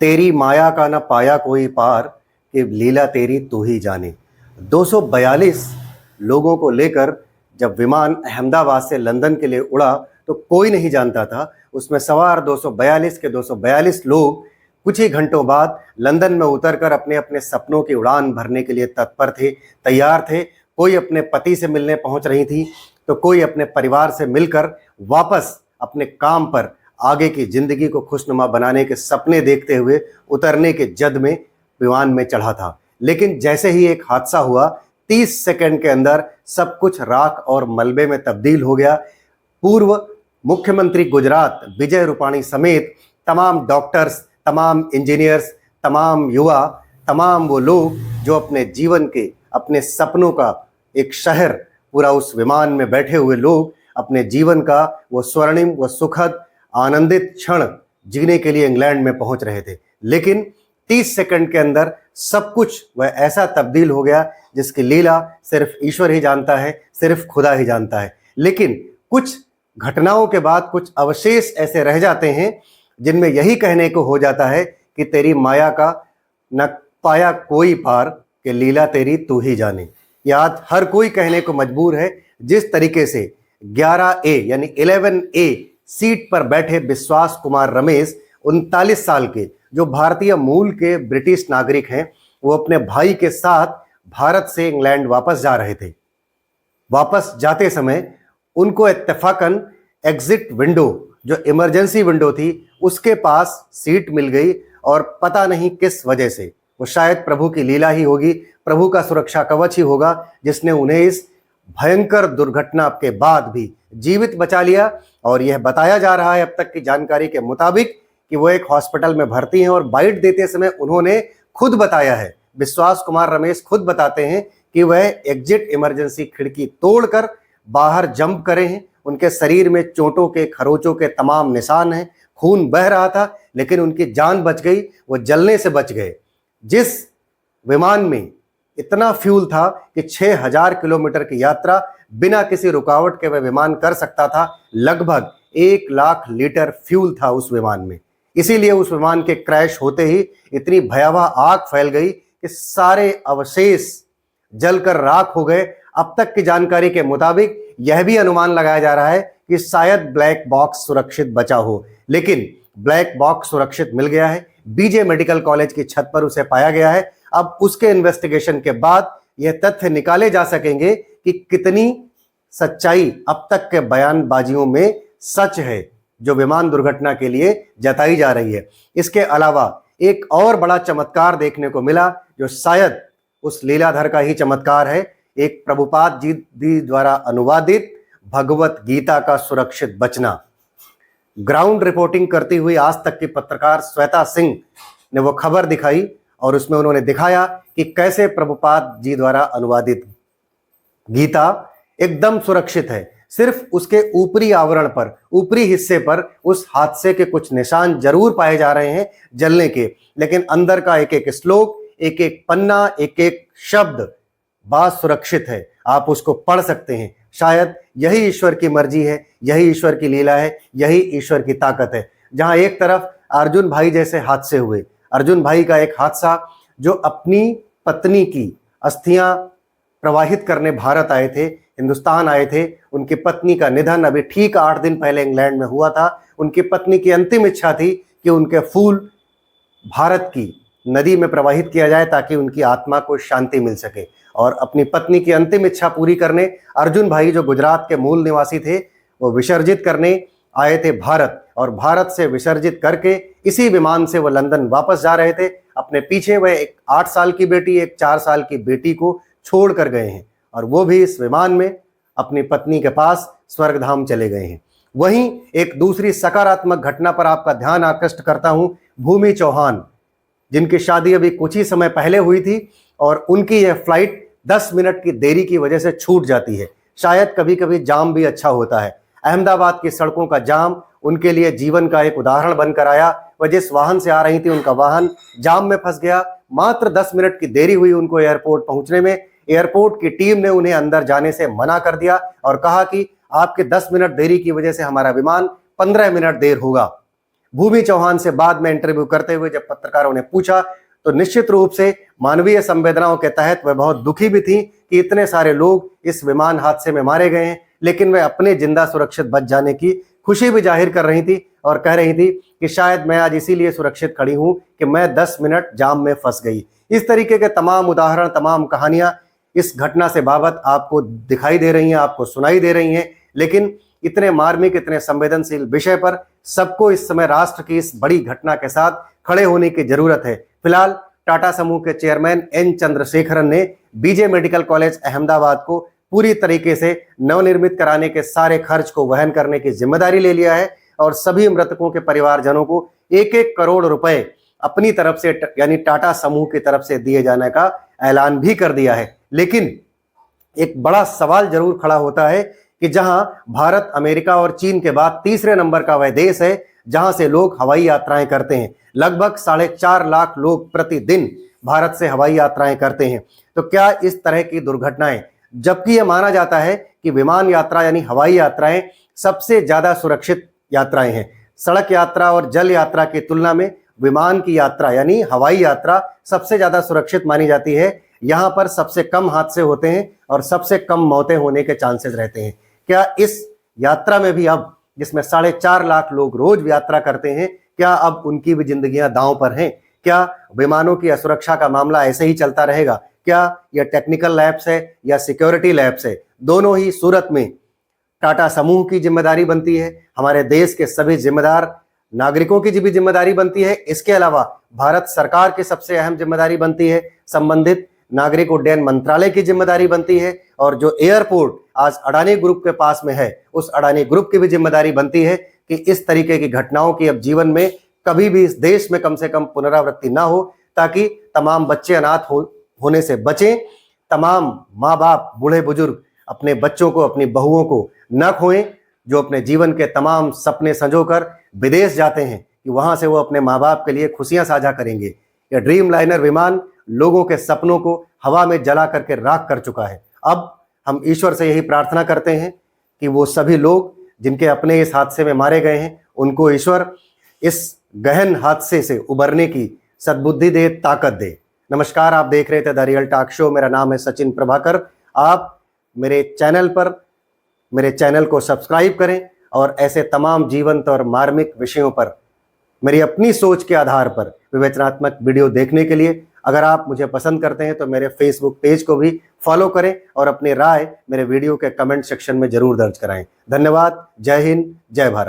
तेरी माया का न पाया कोई पार, कि लीला तेरी तू ही जाने। 242 लोगों को लेकर जब विमान अहमदाबाद से लंदन के लिए उड़ा तो कोई नहीं जानता था उसमें सवार 242 के 242 लोग कुछ ही घंटों बाद लंदन में उतरकर अपने अपने सपनों की उड़ान भरने के लिए तत्पर थे, तैयार थे। कोई अपने पति से मिलने पहुंच रही थी तो कोई अपने परिवार से मिलकर वापस अपने काम पर आगे की जिंदगी को खुशनुमा बनाने के सपने देखते हुए उतरने के जद में विमान में चढ़ा था। लेकिन जैसे ही एक हादसा हुआ, 30 सेकंड के अंदर सब कुछ राख और मलबे में तब्दील हो गया। पूर्व मुख्यमंत्री गुजरात विजय रूपाणी समेत तमाम डॉक्टर्स, तमाम इंजीनियर्स, तमाम युवा, तमाम वो लोग जो अपने जीवन के, अपने सपनों का एक शहर, पूरा उस विमान में बैठे हुए लोग अपने जीवन का वो स्वर्णिम, वो सुखद, आनंदित क्षण जीने के लिए इंग्लैंड में पहुंच रहे थे। लेकिन 30 सेकंड के अंदर सब कुछ वह ऐसा तब्दील हो गया जिसकी लीला सिर्फ ईश्वर ही जानता है, सिर्फ खुदा ही जानता है। लेकिन कुछ घटनाओं के बाद कुछ अवशेष ऐसे रह जाते हैं जिनमें यही कहने को हो जाता है कि तेरी माया का न पाया कोई पार, कि लीला तेरी तू ही जाने। यह आज हर कोई कहने को मजबूर है। जिस तरीके से 11A यानी 11A सीट पर बैठे विश्वास कुमार रमेश 39 साल के, जो भारतीय मूल के ब्रिटिश नागरिक हैं, वो अपने भाई के साथ भारत से इंग्लैंड वापस जा रहे थे। वापस जाते समय उनको इत्तेफाकन एग्जिट विंडो, जो इमरजेंसी विंडो थी, उसके पास सीट मिल गई। और पता नहीं किस वजह से, वो शायद प्रभु की लीला ही होगी, प्रभु का सुरक्षा कवच ही होगा, जिसने उन्हें इस भयंकर दुर्घटना के बाद भी जीवित बचा लिया। और यह बताया जा रहा है अब तक की जानकारी के मुताबिक कि वो एक हॉस्पिटल में भर्ती हैं। और बाइट देते समय उन्होंने खुद बताया है, विश्वास कुमार रमेश खुद बताते हैं कि वह एग्जिट इमरजेंसी खिड़की तोड़कर बाहर जंप करे हैं। उनके शरीर में चोटों के, खरोचों के तमाम निशान हैं, खून बह रहा था, लेकिन उनकी जान बच गई, वो जलने से बच गए। जिस विमान में इतना फ्यूल था कि 6000 किलोमीटर की यात्रा बिना किसी रुकावट के वह विमान कर सकता था। लगभग 1 लाख लीटर फ्यूल था उस विमान में। इसीलिए उस विमान के क्रैश होते ही इतनी भयावह आग फैल गई कि सारे अवशेष जलकर राख हो गए। अब तक की जानकारी के मुताबिक यह भी अनुमान लगाया जा रहा है कि शायद ब्लैक बॉक्स सुरक्षित बचा हो, लेकिन ब्लैक बॉक्स सुरक्षित मिल गया है। बीजे मेडिकल कॉलेज की छत पर उसे पाया गया है। अब उसके इन्वेस्टिगेशन के बाद यह तथ्य निकाले जा सकेंगे कि कितनी सच्चाई अब तक के बयानबाजियों में सच है जो विमान दुर्घटना के लिए जताई जा रही है। इसके अलावा एक और बड़ा चमत्कार देखने को मिला, जो शायद उस लीलाधर का ही चमत्कार है। एक प्रभुपाद जी द्वारा अनुवादित भगवत गीता का सुरक्षित बचना। ग्राउंड रिपोर्टिंग करती हुई आज तक की पत्रकार श्वेता सिंह ने वो खबर दिखाई और उसमें उन्होंने दिखाया कि कैसे प्रभुपाद जी द्वारा अनुवादित गीता एकदम सुरक्षित है। सिर्फ उसके ऊपरी आवरण पर, ऊपरी हिस्से पर उस हादसे के कुछ निशान जरूर पाए जा रहे हैं जलने के, लेकिन अंदर का एक एक श्लोक, एक एक पन्ना, एक एक शब्द बात सुरक्षित है। आप उसको पढ़ सकते हैं। शायद यही ईश्वर की मर्जी है, यही ईश्वर की लीला है, यही ईश्वर की ताकत है। जहां एक तरफ अर्जुन भाई जैसे हादसे हुए, अर्जुन भाई का एक हादसा, जो अपनी पत्नी की अस्थियां प्रवाहित करने भारत आए थे, हिंदुस्तान आए थे। उनकी पत्नी का निधन अभी ठीक 8 दिन पहले इंग्लैंड में हुआ था। उनकी पत्नी की अंतिम इच्छा थी कि उनके फूल भारत की नदी में प्रवाहित किया जाए ताकि उनकी आत्मा को शांति मिल सके। और अपनी पत्नी की अंतिम इच्छा पूरी करने अर्जुन भाई, जो गुजरात के मूल निवासी थे, वो विसर्जित करने आए थे भारत। और भारत से विसर्जित करके इसी विमान से वो लंदन वापस जा रहे थे। अपने पीछे वह एक 8 साल की बेटी, एक 4 साल की बेटी को छोड़ कर गए हैं, और वो भी इस विमान में अपनी पत्नी के पास स्वर्गधाम चले गए हैं। वहीं एक दूसरी सकारात्मक घटना पर आपका ध्यान आकृष्ट करता हूं। भूमि चौहान, जिनकी शादी अभी कुछ ही समय पहले हुई थी, और उनकी यह फ्लाइट 10 मिनट की देरी की वजह से छूट जाती है। शायद कभी कभी जाम भी अच्छा होता है। अहमदाबाद की सड़कों का जाम उनके लिए जीवन का एक उदाहरण बनकर आया। वह जिस वाहन से आ रही थी, उनका वाहन जाम में फंस गया। मात्र 10 मिनट की देरी हुई उनको एयरपोर्ट पहुंचने में। एयरपोर्ट की टीम ने उन्हें अंदर जाने से मना कर दिया और कहा कि आपके 10 मिनट देरी की वजह से हमारा विमान 15 मिनट देर होगा। भूमि चौहान से बाद में इंटरव्यू करते हुए जब पत्रकारों ने पूछा तो निश्चित रूप से मानवीय संवेदनाओं के तहत वह बहुत दुखी भी थी कि इतने सारे लोग इस विमान हादसे में मारे गए हैं, लेकिन वह अपने जिंदा सुरक्षित बच जाने की खुशी भी जाहिर कर रही थी और कह रही थी कि शायद मैं आज इसीलिए सुरक्षित खड़ी हूं कि मैं 10 मिनट जाम में फंस गई। इस तरीके के तमाम उदाहरण, तमाम कहानियां इस घटना से बाबत आपको दिखाई दे रही हैं, आपको सुनाई दे रही हैं, लेकिन इतने मार्मिक, इतने संवेदनशील विषय पर सबको इस समय राष्ट्र की इस बड़ी घटना के साथ खड़े होने की जरूरत है। फिलहाल टाटा समूह के चेयरमैन एन चंद्रशेखरन ने बीजे मेडिकल कॉलेज अहमदाबाद को पूरी तरीके से नवनिर्मित कराने के सारे खर्च को वहन करने की जिम्मेदारी ले लिया है और सभी मृतकों के परिवारजनों को 1-1 करोड़ रुपए अपनी तरफ से यानी टाटा समूह की तरफ से दिए जाने का ऐलान भी कर दिया है। लेकिन एक बड़ा सवाल जरूर खड़ा होता है कि जहां भारत, अमेरिका और चीन के बाद तीसरे नंबर का वह देश है जहां से लोग हवाई यात्राएं करते हैं। लगभग 4.5 लाख लोग प्रतिदिन भारत से हवाई यात्राएं करते हैं। तो क्या इस तरह की दुर्घटनाएं, जबकि यह माना जाता है कि विमान यात्रा यानी हवाई यात्राएं सबसे ज्यादा सुरक्षित यात्राएं हैं, सड़क यात्रा और जल यात्रा की तुलना में विमान की यात्रा यानी हवाई यात्रा सबसे ज्यादा सुरक्षित मानी जाती है। यहां पर सबसे कम हादसे होते हैं और सबसे कम मौतें होने के चांसेस रहते हैं। क्या इस यात्रा में भी अब, जिसमें 4.5 लाख लोग रोज यात्रा करते हैं, क्या अब उनकी भी जिंदगियां दांव पर हैं? क्या विमानों की असुरक्षा का मामला ऐसे ही चलता रहेगा? क्या यह टेक्निकल लैब्स है या सिक्योरिटी लैब्स है, दोनों ही सूरत में टाटा समूह की जिम्मेदारी बनती है, हमारे देश के सभी जिम्मेदार नागरिकों की भी जिम्मेदारी बनती है। इसके अलावा भारत सरकार की सबसे अहम जिम्मेदारी बनती है, संबंधित नागरिक उड्डयन मंत्रालय की जिम्मेदारी बनती है, और जो एयरपोर्ट आज अडानी ग्रुप के पास में है उस अडानी ग्रुप की भी जिम्मेदारी बनती है कि इस तरीके की घटनाओं की अब जीवन में कभी भी इस देश में कम से कम पुनरावृत्ति ना हो, ताकि तमाम बच्चे अनाथ होने से बचें, तमाम माँ बाप, बूढ़े बुजुर्ग अपने बच्चों को, अपनी बहुओं को न खोएं, जो अपने जीवन के तमाम सपने संजोकर विदेश जाते हैं कि वहां से वो अपने माँ बाप के लिए खुशियां साझा करेंगे। यह ड्रीम लाइनर विमान लोगों के सपनों को हवा में जला करके राख कर चुका है। अब हम ईश्वर से यही प्रार्थना करते हैं कि वो सभी लोग जिनके अपने इस हादसे में मारे गए हैं, उनको ईश्वर इस गहन हादसे से उबरने की सद्बुद्धि दे, ताकत दे। नमस्कार, आप देख रहे थे द रियल टॉक शो। मेरा नाम है सचिन प्रभाकर। आप मेरे चैनल को सब्सक्राइब करें और ऐसे तमाम जीवंत और मार्मिक विषयों पर मेरी अपनी सोच के आधार पर विवेचनात्मक वीडियो देखने के लिए अगर आप मुझे पसंद करते हैं तो मेरे फेसबुक पेज को भी फॉलो करें और अपनी राय मेरे वीडियो के कमेंट सेक्शन में जरूर दर्ज कराएं। धन्यवाद। जय हिंद, जय भारत।